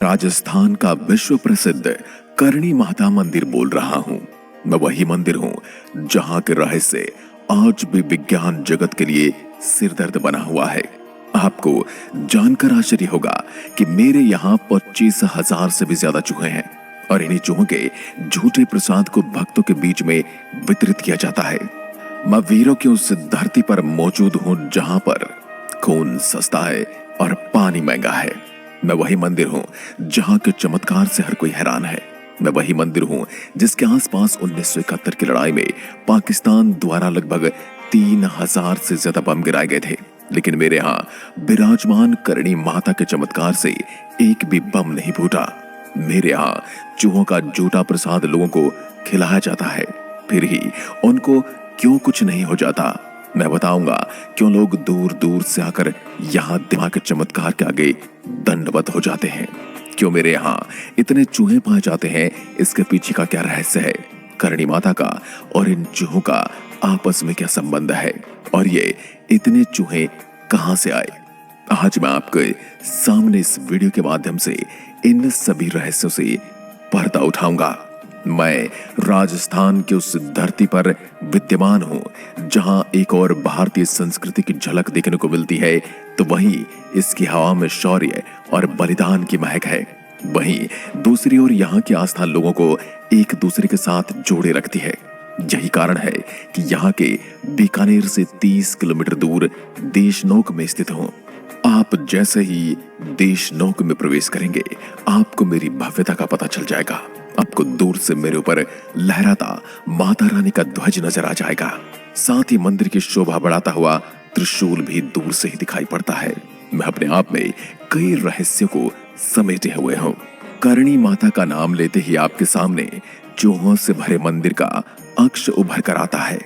राजस्थान का विश्व प्रसिद्ध करणी माता मंदिर बोल रहा हूं। मैं वही मंदिर हूं जहां के रहस्य आज भी विज्ञान जगत के लिए सिरदर्द बना हुआ है। आपको जानकर आश्चर्य होगा कि मेरे यहाँ 25,000 से भी ज्यादा चूहे हैं और इन्हीं चूहों के झूठे प्रसाद को भक्तों के बीच में वितरित किया जाता है। मैं वीरों की उस धरती पर मौजूद हूं जहां पर खून सस्ता है और पानी महंगा है। मैं वही मंदिर हूं जहां के चमत्कार से हर कोई हैरान है। मैं वही मंदिर हूं जिसके आसपास 1971 की लड़ाई में पाकिस्तान द्वारा लगभग 3,000 से ज्यादा बम गिराए गए थे, लेकिन मेरे यहाँ विराजमान करणी माता के चमत्कार से एक भी बम नहीं फूटा। मेरे यहाँ चूहों का झूठा प्रसाद लोगों को खिलाया जाता है, फिर ही उनको क्यों कुछ नहीं हो जाता। मैं बताऊंगा क्यों लोग दूर दूर से आकर यहाँ दिमाग के चमत्कार के आगे दंडवत हो जाते हैं, क्यों मेरे यहाँ इतने चूहे पाए जाते हैं, इसके पीछे का क्या रहस्य है। करणी माता का और इन चूहों का आपस में क्या संबंध है और ये इतने चूहे कहां से आए। आज मैं आपके सामने इस वीडियो के माध्यम से इन सभी रहस्यों से पर्दा उठाऊंगा। मैं राजस्थान की उस धरती पर विद्यमान हूं जहां एक और भारतीय संस्कृति की झलक देखने को मिलती है, तो वहीं इसकी हवा में शौर्य और बलिदान की महक है। वहीं दूसरी ओर यहाँ की आस्था लोगों को एक दूसरे के साथ जोड़े रखती है। यही कारण है कि यहाँ के बीकानेर से 30 किलोमीटर दूर देशनोक में स्थित हूँ। आप जैसे ही देशनोक में प्रवेश करेंगे आपको मेरी भव्यता का पता चल जाएगा। आपको दूर से मेरे ऊपर लहराता माता रानी का ध्वज नजर आ जाएगा। साथ ही मंदिर की शोभा बढ़ाता हुआ त्रिशूल भी दूर से ही दिखाई पड़ता है। मैं अपने आप में कई रहस्यों को समेटे हुए हूँ। करणी माता का नाम लेते ही आपके सामने चूहों से भरे मंदिर का अक्ष उभर कर आता है।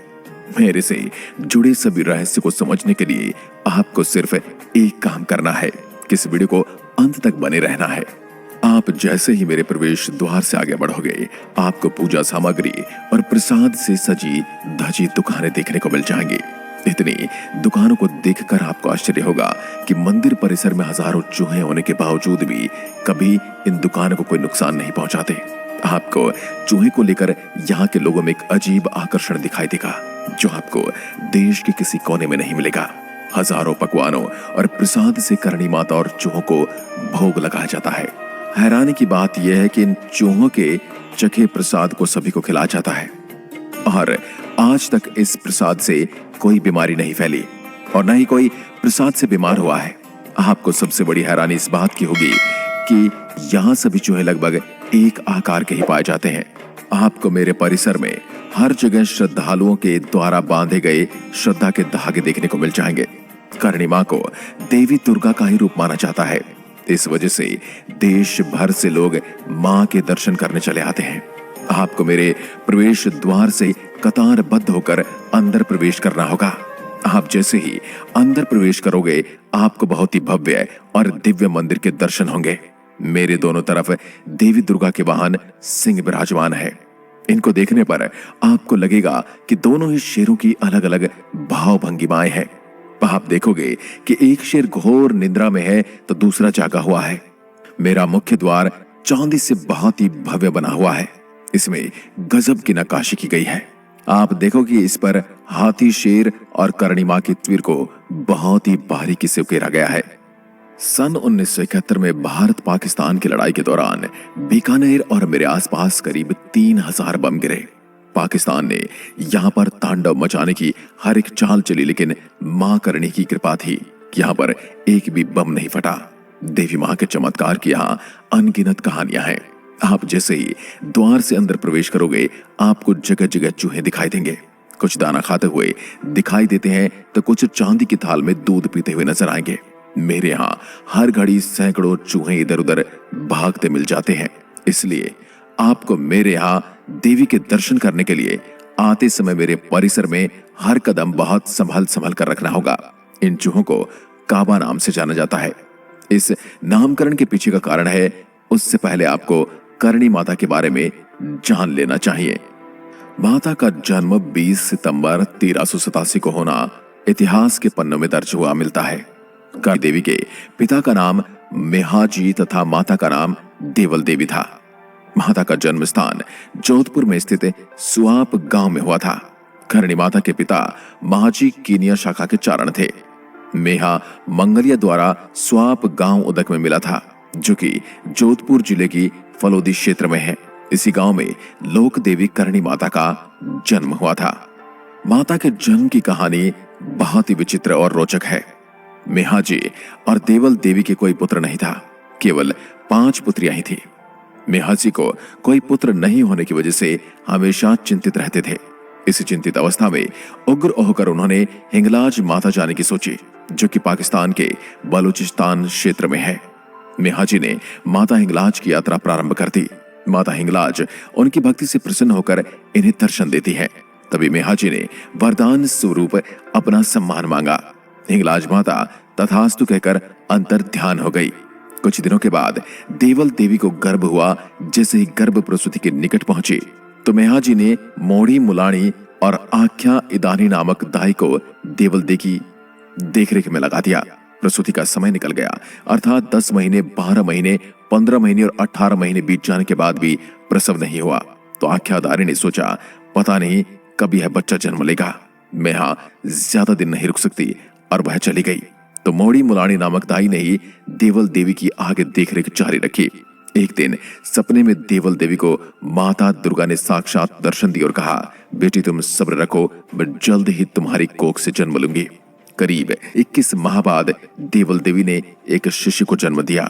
मेरे से जुड़े सभी रहस्य को समझने के लिए आपको सिर्फ एक काम करना है कि इस वीडियो को अंत तक बने रहना है। आप जैसे ही मेरे प्रवेश द्वार से आगे बढ़ोगे आपको पूजा सामग्री और प्रसाद से सजी धजी दुकानें देखने को मिल जाएंगी। इतनी दुकानों को देखकर आपको आश्चर्य होगा कि मंदिर परिसर में हजारों चूहे होने के बावजूद भी कभी इन दुकानों को कोई नुकसान नहीं पहुंचाते। आपको चूहे को लेकर यहाँ के लोगों में एक अजीब आकर्षण दिखाई देगा जो आपको देश के किसी कोने में नहीं मिलेगा। हजारों पकवानों और प्रसाद से करणी माता और चूहों को भोग लगाया जाता है। हैरानी की बात यह है कि इन चूहों के चखे प्रसाद को सभी को खिलाया जाता है और आज तक इस प्रसाद से कोई बीमारी नहीं फैली और न ही कोई प्रसाद से बीमार हुआ है। आपको सबसे बड़ी हैरानी इस बात की होगी कि यहाँ सभी चूहे लगभग एक आकार के ही पाए जाते हैं। आपको मेरे परिसर में हर जगह श्रद्धालुओं के द्वारा बांधे गए श्रद्धा के धागे देखने को मिल जाएंगे। करणी मां को देवी दुर्गा का ही रूप माना जाता है। इस वजह से देश भर से लोग मां के दर्शन करने चले आते हैं। आपको मेरे प्रवेश द्वार से कतारबद्ध होकर अंदर प्रवेश करना होगा। आप जैसे ही अंदर प्रवेश करोगे आपको बहुत ही भव्य और दिव्य मंदिर के दर्शन होंगे। मेरे दोनों तरफ देवी दुर्गा के वाहन सिंह विराजमान है। इनको देखने पर आपको लगेगा कि दोनों ही शेरों की अलग अलग भाव भंगिमाएं हैं। आप देखोगे कि एक शेर घोर निद्रा में है तो दूसरा जागा हुआ है। मेरा मुख्य द्वार चांदी से बहुत ही भव्य बना हुआ है। इसमें गजब की नक्काशी की गई है। आप देखोगे इस पर हाथी, शेर और करणी मां की तस्वीर को बहुत ही बारीकी से उकेरा गया है। सन 1971 में भारत पाकिस्तान की लड़ाई के दौरान बीकानेर और मेरे आसपास करीब 3,000 बम गिरे। पाकिस्तान ने यहाँ पर तांडव मचाने की हर एक चाल चली, लेकिन मां करणी की कृपा थी कि यहाँ पर एक भी बम नहीं फटा। देवी मां के चमत्कार की यहाँ अनगिनत कहानियां हैं। आप जैसे ही द्वार से अंदर प्रवेश करोगे आपको जगह जगह चूहे दिखाई देंगे। कुछ दाना खाते हुए दिखाई देते हैं तो कुछ चांदी की थाल में दूध पीते हुए नजर आएंगे। मेरे यहाँ हर घड़ी सैकड़ों चूहे इधर उधर भागते मिल जाते हैं। इसलिए आपको मेरे यहाँ देवी के दर्शन करने के लिए आते समय मेरे परिसर में हर कदम बहुत संभल संभल कर रखना होगा। इन चूहों को काबा नाम से जाना जाता है। इस नामकरण के पीछे का कारण है उससे पहले आपको करणी माता के बारे में जान लेना चाहिए। माता का जन्म 20 सितंबर 1387 को होना इतिहास के पन्नों में दर्ज हुआ मिलता है। करणी देवी के पिता का नाम मेहाजी तथा माता का नाम देवल देवी था। माता का जन्म स्थान जोधपुर में स्थित सुआप गांव में हुआ था। करणी माता के पिता महाजी कीनिया शाखा के चारण थे। मेहा मंगलिया द्वारा स्वाप गांव उदक में मिला था, जो कि जोधपुर जिले की फलोदी क्षेत्र में है। इसी गांव में लोक देवी करणी माता का जन्म हुआ था। माता के जन्म की कहानी बहुत ही विचित्र और रोचक है। मेहाजी और देवल देवी के कोई पुत्र नहीं था, केवल 5 पुत्रियां ही थी। मेहाजी को कोई पुत्र नहीं होने की वजह से हमेशा चिंतित रहते थे। इसी चिंतित अवस्था में उग्र होकर उन्होंने हिंगलाज माता जाने की सोची, जो कि पाकिस्तान के बलूचिस्तान क्षेत्र में है। मेहाजी ने माता हिंगलाज की यात्रा प्रारंभ कर दी। माता हिंगलाज उनकी भक्ति से प्रसन्न होकर इन्हें दर्शन देती है। तभी मेहाजी ने वरदान स्वरूप अपना सम्मान मांगा। हिंगलाज माता तथास्तु कहकर अंतर ध्यान हो गई। कुछ दिनों के बाद देवल देवी को गर्भ हुआ। जैसे ही गर्भ प्रसूति के निकट पहुंची तो मेहाजी ने मोड़ी मुलाणी और आख्या इदानी नामक दाई को देवल देवी की देखरेख में लगा दिया। प्रसूति का समय निकल गया, अर्थात 10 महीने, 12 महीने, 15 महीने और 18 महीने बीत जाने के बाद भी प्रसव नहीं हुआ। तो आख्यादारी ने सोचा, पता नहीं कब यह बच्चा जन्म लेगा। मेहा ज्यादा दिन नहीं रुक सकती और वह चली गई। तो मोड़ी मुलाणी नामक दाई ने ही देवल देवी की आगे देखरेख जारी रखी। एक दिन सपने में देवल देवी को माता दुर्गा ने साक्षात दर्शन दिए और कहा, बेटी तुम सब्र रखो, मैं जल्द ही तुम्हारी कोख से जन्म लूंगी। करीब 21 माह बाद देवल देवी ने एक शिशु को जन्म दिया।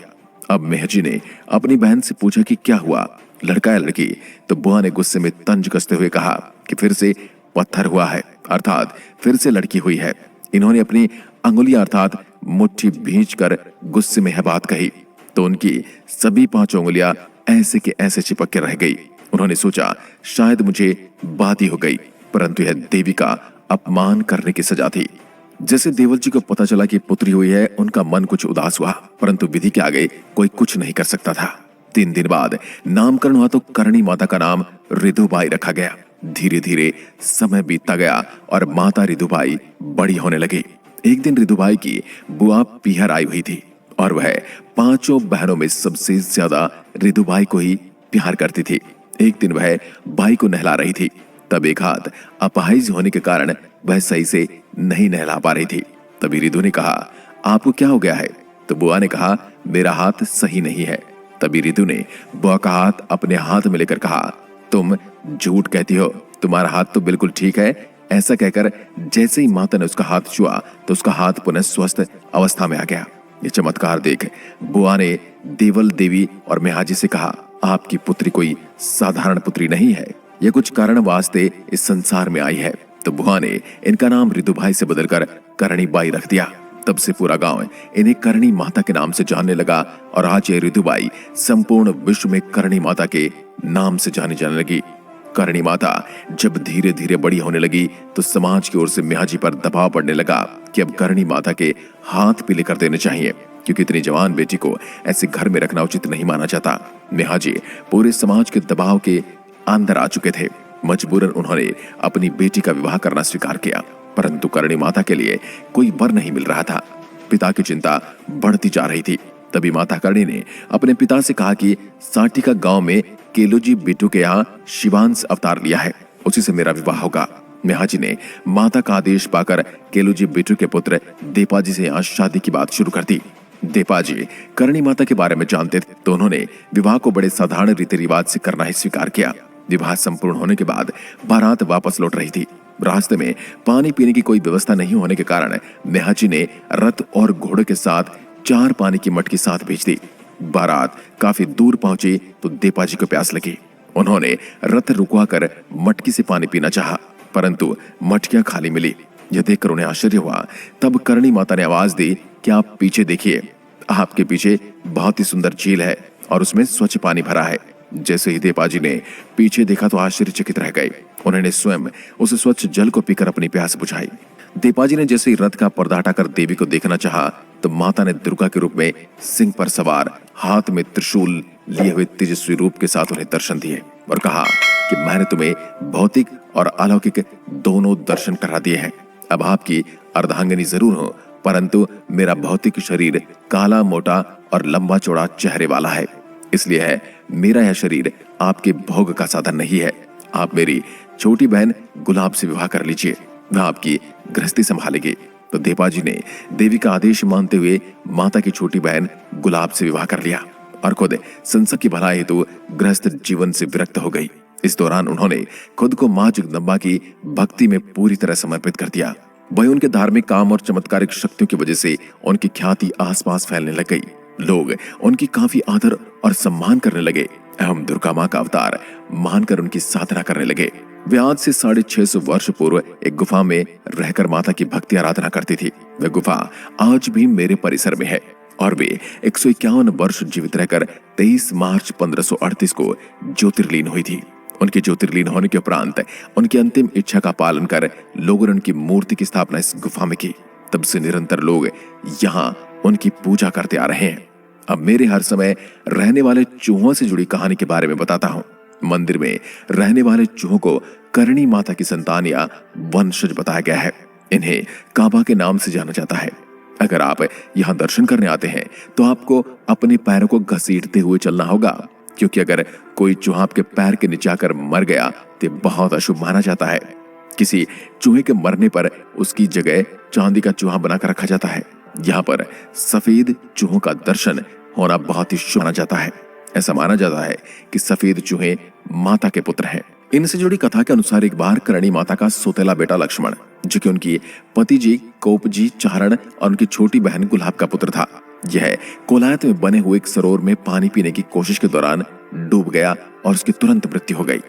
अब मेहजी ने अपनी बहन से पूछा कि क्या हुआ, लड़का या लड़की? तो बुआ ने गुस्से में तंज कसते हुए कहा कि फिर से पत्थर हुआ है, अर्थात फिर से लड़की हुई है। इन्होंने अपनी अंगुलियां अर्थात मुट्ठी भींचकर गुस्से में यह बात कही तो उनकी सभी 5 उंगलियां ऐसे के ऐसे चिपक के रह गई। उन्होंने सोचा शायद मुझे बाधी हो गई, परंतु यह देवी का अपमान करने की सजा थी। जैसे देवल जी को पता चला कि पुत्री हुई है, उनका मन कुछ उदास हुआ, परंतु विधि के आगे कोई कुछ नहीं कर सकता था। 3 दिन बाद नामकरण हुआ तो करणी माता का नाम रिधुबाई रखा गया। धीरे धीरे समय बीतता गया और माता रिधुबाई बड़ी होने लगी। एक दिन रिधुबाई की बुआ पीहर आई हुई थी और वह 5 बहनों में सबसे ज्यादा रिधुबाई को ही प्यार करती थी। एक दिन वह बाई को नहला रही थी, तब एक हाथ अपाहिज होने के कारण वह सही से नहीं नहला पा रही थी। तभी रिधु ने कहा, आपको क्या हो गया है? तो बुआ ने कहा, मेरा हाथ सही नहीं है। तभी रिधु ने बुआ का हाथ अपने हाथ में लेकर कहा, तुम झूठ कहती हो, तुम्हारा हाथ तो बिल्कुल ठीक है। ऐसा कहकर जैसे ही माता ने उसका हाथ छुआ तो उसका हाथ पुनः स्वस्थ अवस्था में आ गया। ये चमत्कार देख बुआ ने देवल देवी और मेहाजी से कहा, आपकी पुत्री कोई साधारण पुत्री नहीं है, यह कुछ कारण वास्ते इस संसार में आई है। तो बुआ ने इनका नाम रिधुबाई से बदलकर करणी बाई रख दिया। तब से पूरा गांव इन्हें करणी माता के नाम से जानने लगा और आज ये रिधुबाई संपूर्ण विश्व में करणी माता के नाम से जानी जाने लगी। करणी माता जब धीरे धीरे बड़ी होने लगी तो समाज की ओर से मेहाजी पर दबाव पड़ने लगा कि अब करणी माता के हाथ पीले कर देने चाहिए, क्योंकि इतनी जवान बेटी को ऐसे घर में रखना उचित नहीं माना जाता। मेहाजी पूरे समाज के दबाव के अंदर आ चुके थे। मजबूरन उन्होंने अपनी बेटी का विवाह करना स्वीकार किया, परंतु करणी माता के लिए कोई वर नहीं मिल रहा था। पिता की चिंता बढ़ती जा रही थी। तभी माता करणी ने अपने पिता से कहा कि साटिका गांव में केलोजी बिट्टू के यहाँ शिवांश अवतार लिया है, उसी से मेरा विवाह होगा। मेहाजी ने माता का आदेश पाकर केलोजी बिट्टू के पुत्र देपाजी से यहाँ शादी की बात शुरू कर दी। देपाजी करणी माता के बारे में जानते थे तो उन्होंने विवाह को बड़े साधारण रीति रिवाज से करना ही स्वीकार किया। विवाह संपूर्ण होने के बाद बारात वापस लौट रही थी। रास्ते में पानी पीने की कोई व्यवस्था नहीं होने के कारण मेहाजी ने रथ और घोड़े के साथ 4 पानी की मटकी साथ भेज दी। बारात काफी दूर पहुंची तो देपाजी को प्यास लगी। उन्होंने रथ रुकवाकर मटकी से पानी पीना चाहा, परंतु मटकियां खाली मिली। यह देखकर उन्हें आश्चर्य हुआ। तब करणी माता ने आवाज दी कि आप पीछे देखिए, आपके पीछे बहुत ही सुंदर झील है और उसमें स्वच्छ पानी भरा है। जैसे ही देपाजी ने पीछे देखा तो आश्चर्यचकित रह गए। उन्होंने स्वयं उस स्वच्छ जल को पीकर अपनी प्यास बुझाई। देपाजी ने जैसे ही रथ का पर्दा हटाकर देवी को देखना चाहा तो माता ने दुर्गा के रूप में सिंह पर सवार, हाथ में त्रिशूल लिए हुए तेजस्वी रूप के साथ उन्हें दर्शन दिए और कहा कि मैंने तुम्हें भौतिक और अलौकिक दोनों दर्शन करा दिए हैं। अब आपकी अर्धांगिनी जरूर हो, परंतु मेरा भौतिक शरीर काला, मोटा और लंबा चौड़ा चेहरे वाला है। इसलिए है मेरा यह शरीर आपके भोग का साधन नहीं है। आप मेरी छोटी बहन गुलाब से विवाह कर लीजिए, वह आपकी गृहस्थी संभालेगी। तो देवा जी ने देवी का आदेश मानते हुए माता की छोटी बहन गुलाब से विवाह कर लिया और खुद संसार की भलाई हेतु गृहस्थ जीवन से विरक्त हो गई। इस दौरान उन्होंने खुद को मां जगदम्बा की भक्ति में पूरी तरह समर्पित कर दिया। वही उनके धार्मिक काम और चमत्कारिक शक्तियों की वजह से उनकी ख्याति आसपास फैलने लग गई। लोग उनकी काफी आदर और सम्मान करने लगे एवं दुर्गा मां का अवतार मानकर उनकी साधना करने लगे। वे आज से 650 वर्ष पूर्व एक गुफा में रहकर माता की भक्ति आराधना करती थी। वह गुफा आज भी मेरे परिसर में है और वे 151 वर्ष जीवित रहकर 23 मार्च 1538 को ज्योतिर्लीन हुई थी। उनके ज्योतिर्लीन होने के उपरांत उनकी अंतिम इच्छा का पालन कर लोगों ने उनकी मूर्ति की स्थापना इस गुफा में की। तब से निरंतर लोग यहाँ उनकी पूजा करते आ रहे हैं। अब मेरे हर समय रहने वाले चूहों से जुड़ी कहानी के बारे में बताता हूँ। मंदिर में रहने वाले चूहों को करणी माता की संतान या वंशज बताया गया है। इन्हें काबा के नाम से जाना जाता है। अगर आप यहाँ दर्शन करने आते हैं तो आपको अपने पैरों को घसीटते हुए चलना होगा, क्योंकि अगर कोई चूहा आपके पैर के नीचे आकर मर गया तो बहुत अशुभ माना जाता है। किसी चूहे के मरने पर उसकी जगह चांदी का चूहा बनाकर रखा जाता है। यहाँ पर सफेद चूहों का दर्शन होना बहुत ही शुभ माना जाता है। ऐसा माना जाता है कि सफेद चूहे माता के पुत्र हैं। इनसे जुड़ी कथा के अनुसार एक बार करणी माता का सौतेला बेटा लक्ष्मण, जो कि उनकी पति जी कोप जी चारण और उनकी छोटी बहन गुलाब का पुत्र था, यह कोलायत में बने हुए एक सरोवर में पानी पीने की कोशिश के दौरान डूब गया और उसकी तुरंत मृत्यु हो गई।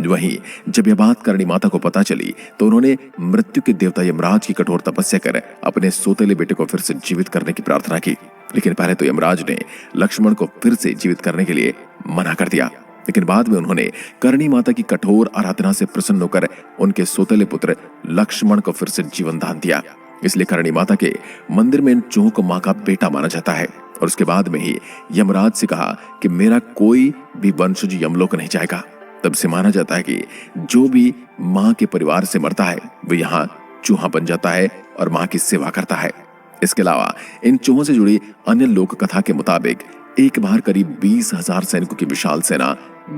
वहीं जब यह बात करणी माता को पता चली तो उन्होंने मृत्यु के देवता यमराज की कठोर तपस्या कर अपने सौतेले बेटे को फिर से जीवित करने की प्रार्थना की। लेकिन पहले तो यमराज ने लक्ष्मण को फिर से जीवित करने के लिए मना कर दिया, लेकिन बाद में उन्होंने करणी माता की कठोर आराधना से प्रसन्न होकर उनके सौतेले पुत्र लक्ष्मण को फिर से जीवन दान दिया। इसलिए करणी माता के मंदिर में इन चूहों को मां का बेटा माना जाता है। और उसके बाद में ही यमराज से कहा कि मेरा कोई भी वंशज यमलोक नहीं जाएगा। तब से माना जाता है कि जो भी मां के परिवार से मरता है वो यहाँ चूहा बन जाता है और मां की सेवा करता है। इसके अलावा इन चूहों से जुड़ी अन्य लोक कथा के मुताबिक एक बार करीब 20,000 सैनिकों की विशाल सेना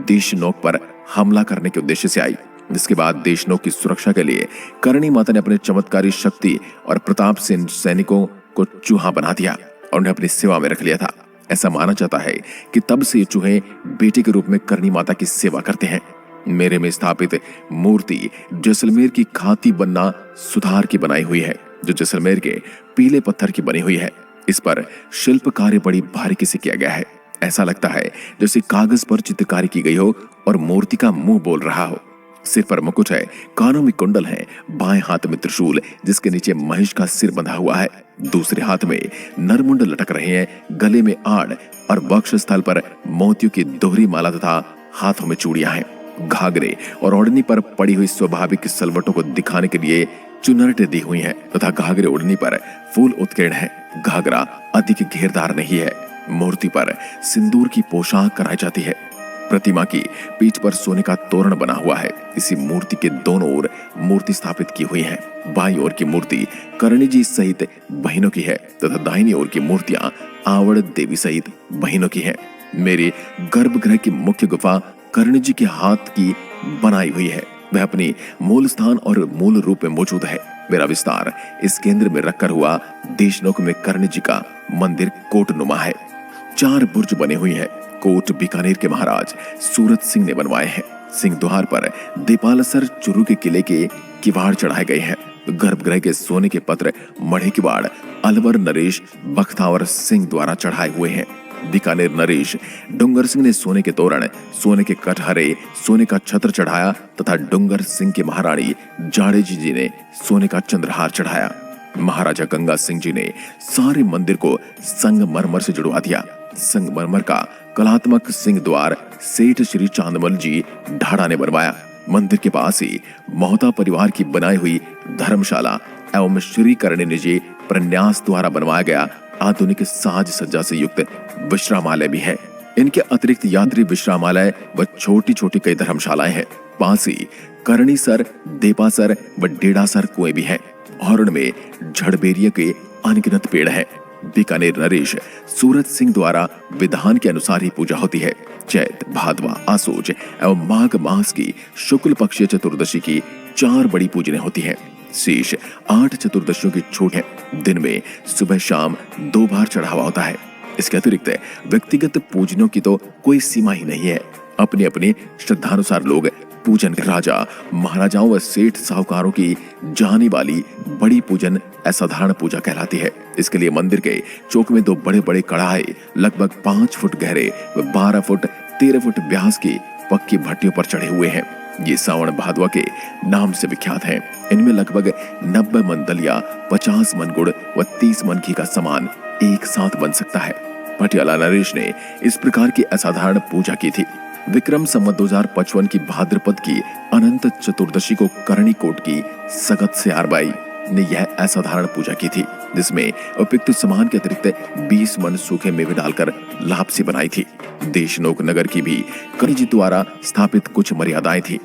देशनोक पर हमला करने के उद्देश्य से आई, जिसके बाद देशनोक की सुरक्षा के लिए करणी माता ने अपने चमत्कारी शक्ति और प्रताप से इन सैनिकों को चूहा बना दिया और उन्हें अपनी सेवा में रख लिया था। ऐसा माना जाता है कि तब से ये चूहे बेटे के रूप में करणी माता की सेवा करते हैं। मेरे में स्थापित मूर्ति जैसलमेर की खाती बन्ना सुधार की बनाई हुई है, जो जैसलमेर के पीले पत्थर की बनी हुई है। इस पर शिल्प कार्य बड़ी बारीकी से किया गया है। ऐसा लगता है जैसे कागज पर चित्रकारी की गई हो और मूर्ति का मुंह बोल रहा हो। सिर पर मुकुट है, कानों में कुंडल है, बाएं हाथ में त्रिशूल जिसके नीचे महिष का सिर बंधा हुआ है, दूसरे हाथ में नरमुंड लटक रहे हैं, गले में आड़ और वक्ष स्थल पर मोतियों की दोहरी माला तथा हाथों में चूड़ियां हैं। घाघरे और ओढ़नी पर पड़ी हुई स्वाभाविक सलवटों को दिखाने के लिए चुनरटें दी हुई हैं तथा घाघरे ओढ़नी पर फूल उत्कीर्ण है। घाघरा अधिक घेरदार नहीं है। मूर्ति पर सिंदूर की पोशाक कराई जाती है। प्रतिमा की पीठ पर सोने का तोरण बना हुआ है। इसी मूर्ति के दोनों ओर मूर्ति स्थापित की हुई है। बाईं ओर की मूर्ति करणी जी सहित बहनों की है तथा दाहिनी ओर की मूर्तियां आवड़ देवी सहित बहनों की है। मेरे गर्भगृह की मुख्य गुफा करणी जी के हाथ की बनाई हुई है। वह अपनी मूल स्थान और मूल रूप में मौजूद है। मेरा विस्तार इस केंद्र में रखकर हुआ देशनोक में करणी जी का मंदिर कोटनुमा है। 4 बुर्ज बने हुए हैं। कोट बीकानेर के महाराज सूरत सिंह ने बनवाए हैं। सिंह द्वार पर देपालसर चुरू के किले के किवाड़ चढ़ाए गए हैं। गर्भगृह के सोने के पत्र मढ़े किवाड़ अलवर नरेश बख्तावर सिंह द्वारा चढ़ाए हुए हैं। बीकानेर नरेश डुंगर सिंह ने सोने के तोरण, सोने के कटहरे, सोने का छत्र चढ़ाया तथा डुंगर सिंह की महारानी जाड़ेजी जी ने सोने का चंद्रहार चढ़ाया। महाराजा गंगा सिंह जी ने सारे मंदिर को संगमरमर से जुड़वा दिया। संगमरमर का कलात्मक सिंह द्वार सेठ श्री चांदमल जी ढाड़ा ने बनवाया। मंदिर के पास ही मोहता परिवार की बनाई हुई धर्मशाला एवं श्री करणी जी प्रन्यास द्वारा बनवाया गया आधुनिक साज सज्जा से युक्त विश्रामालय भी है। इनके अतिरिक्त यात्री विश्रामालय व छोटी छोटी कई धर्मशालाएं हैं। पास ही करणीसर, देपासर व डेड़ासर कुएं भी हैं और उनमें झड़बेरिया के अनगिनत पेड़ हैं। बीकानेर नरेश सूरज सिंह द्वारा विधान के अनुसार ही पूजा होती है। चैत, भादवा, आसोज एवं माघ मास की शुक्ल पक्षीय चतुर्दशी की 4 बड़ी पूजनें होती हैं। शेष 8 चतुर्दशियों की छूट है। दिन में सुबह शाम 2 बार चढ़ावा होता है। इसके अतिरिक्त व्यक्तिगत पूजनों की तो कोई सीमा ही नहीं है। अपने अपने श्रद्धानुसार लोग पूजन राजा, महाराजाओं व सेठ साहूकारों की जाने वाली बड़ी पूजन असाधारण पूजा कहलाती है। इसके लिए मंदिर के चौक में 2 बड़े बड़े कढ़ाई लगभग 5 फुट गहरे व 12 फुट 13 फुट व्यास की पक्की भट्टियों पर चढ़े हुए हैं। ये सावन भादवा के नाम से विख्यात हैं। इनमें लगभग 90 मन दलिया, 50 मन गुड़ व 30 मन घी का सामान एक साथ बन सकता है। पटियाला नरेश ने इस प्रकार की असाधारण पूजा की थी। विक्रम संवत 2055 की भाद्रपद की अनंत चतुर्दशी को कर्णिकोट की सगत सियारबाई ने यह असाधारण पूजा की थी, जिसमें उपयुक्त सामान के अतिरिक्त 20 मन सूखे मेवे डालकर लापसी बनाई थी। देशनोक नगर की भी कर्ण जी द्वारा स्थापित कुछ मर्यादाएं थी।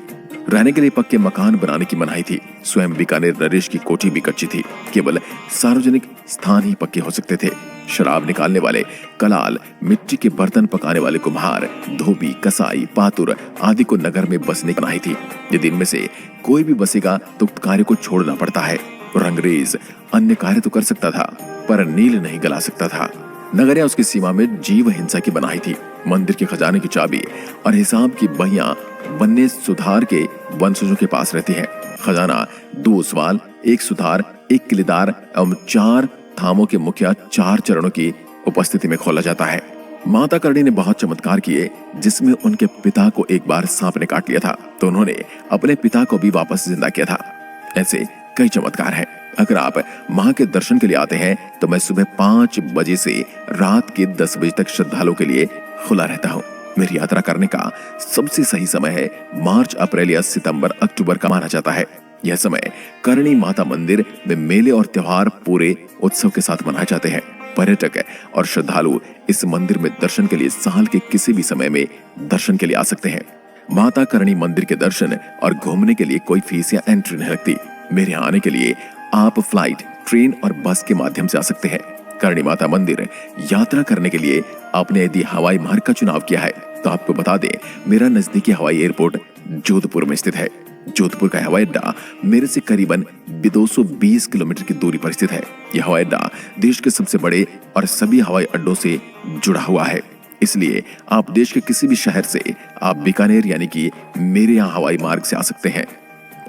रहने के लिए पक्के मकान बनाने की मनाही थी। स्वयं बीकानेर नरेश की कोठी भी कच्ची थी। केवल सार्वजनिक स्थान ही पक्के हो सकते थे। शराब निकालने वाले कलाल, मिट्टी के बर्तन पकाने वाले कुम्हार, धोबी, कसाई, पातुर आदि को नगर में बसने की मनाही थी। यदि इनमें से कोई भी बसेगा तो उक्त कार्य को छोड़ना पड़ता है। रंगरेज अन्य कार्य तो कर सकता था, पर नील नहीं गला सकता था। नगर या उसकी सीमा में जीव हिंसा की मनाही थी। मंदिर के खजाने की चाबी और हिसाब की बहियां बनने सुधार के वंशजों के पास रहती है। खजाना 2 सवाल, 1 सुधार, 1 किलेदार एवं 4 थामों के मुखिया 4 चरणों की उपस्थिति में खोला जाता है। माता करणी ने बहुत चमत्कार किए, जिसमें उनके पिता को एक बार सांप ने काट लिया था, तो उन्होंने अपने पिता को भी वापस जिंदा किया था। ऐसे कई चमत्कार हैं। अगर आप मां के दर्शन के लिए आते हैं तो मैं सुबह 5 बजे से रात के 10 बजे तक श्रद्धालुओं के लिए खुला रहता हूँ। मेरी यात्रा करने का सबसे सही समय है मार्च, अप्रैल या सितंबर, अक्टूबर का माना जाता है। यह समय करणी माता मंदिर में मेले और त्योहार पूरे उत्सव के साथ मनाए जाते हैं। पर्यटक और श्रद्धालु इस मंदिर में दर्शन के लिए साल के किसी भी समय में दर्शन के लिए आ सकते हैं। माता करणी मंदिर के दर्शन और घूमने के लिए कोई फीस या एंट्री नहीं लगती। मेरे यहाँ आने के लिए आप फ्लाइट, ट्रेन और बस के माध्यम से आ सकते हैं। करणी माता मंदिर यात्रा करने के लिए आपने यदि हवाई मार्ग का चुनाव किया है तो आपको बता दें, मेरा नजदीकी हवाई एयरपोर्ट जोधपुर में स्थित है। जोधपुर का हवाई अड्डा मेरे से करीबन 220 किलोमीटर की दूरी पर स्थित है। यह हवाई अड्डा देश के सबसे बड़े और सभी हवाई अड्डों से जुड़ा हुआ है। इसलिए आप देश के किसी भी शहर से आप बीकानेर यानी कि मेरे यहाँ हवाई मार्ग से आ सकते हैं।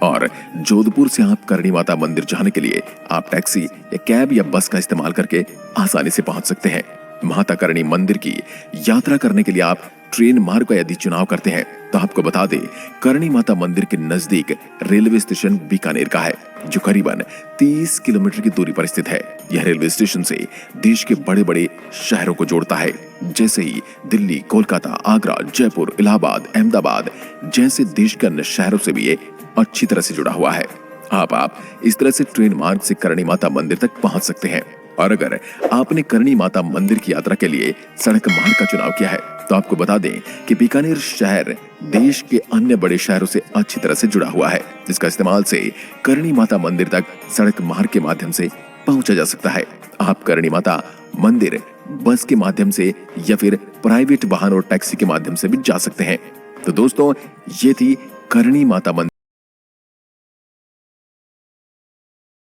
और जोधपुर से आप करणी माता मंदिर जाने के लिए आप टैक्सी या कैब या बस का इस्तेमाल करके आसानी से पहुंच सकते हैं। माता करणी मंदिर की यात्रा करने के लिए आप ट्रेन मार्ग का यदि चुनाव करते हैं तो आपको बता दें, करणी माता मंदिर के नजदीक रेलवे स्टेशन बीकानेर का है, जो करीबन 30 किलोमीटर की दूरी पर स्थित है। यह रेलवे स्टेशन से देश के बड़े बड़े शहरों को जोड़ता है, जैसे ही दिल्ली, कोलकाता, आगरा, जयपुर, इलाहाबाद, अहमदाबाद जैसे देश के अन्य शहरों से भी ये अच्छी तरह से जुड़ा हुआ है। आप इस तरह से ट्रेन मार्ग से करणी माता मंदिर तक पहुंच सकते हैं। और अगर आपने करणी माता मंदिर की यात्रा के लिए सड़क मार्ग का चुनाव किया है तो आपको बता दें कि बीकानेर शहर देश के अन्य बड़े शहरों से अच्छी तरह से जुड़ा हुआ है, जिसका इस्तेमाल से करणी माता मंदिर तक सड़क मार्ग के माध्यम से पहुंचा जा सकता है। आप करणी माता मंदिर बस के माध्यम से या फिर प्राइवेट वाहन और टैक्सी के माध्यम से भी जा सकते हैं। तो दोस्तों, ये थी करणी माता मंदिर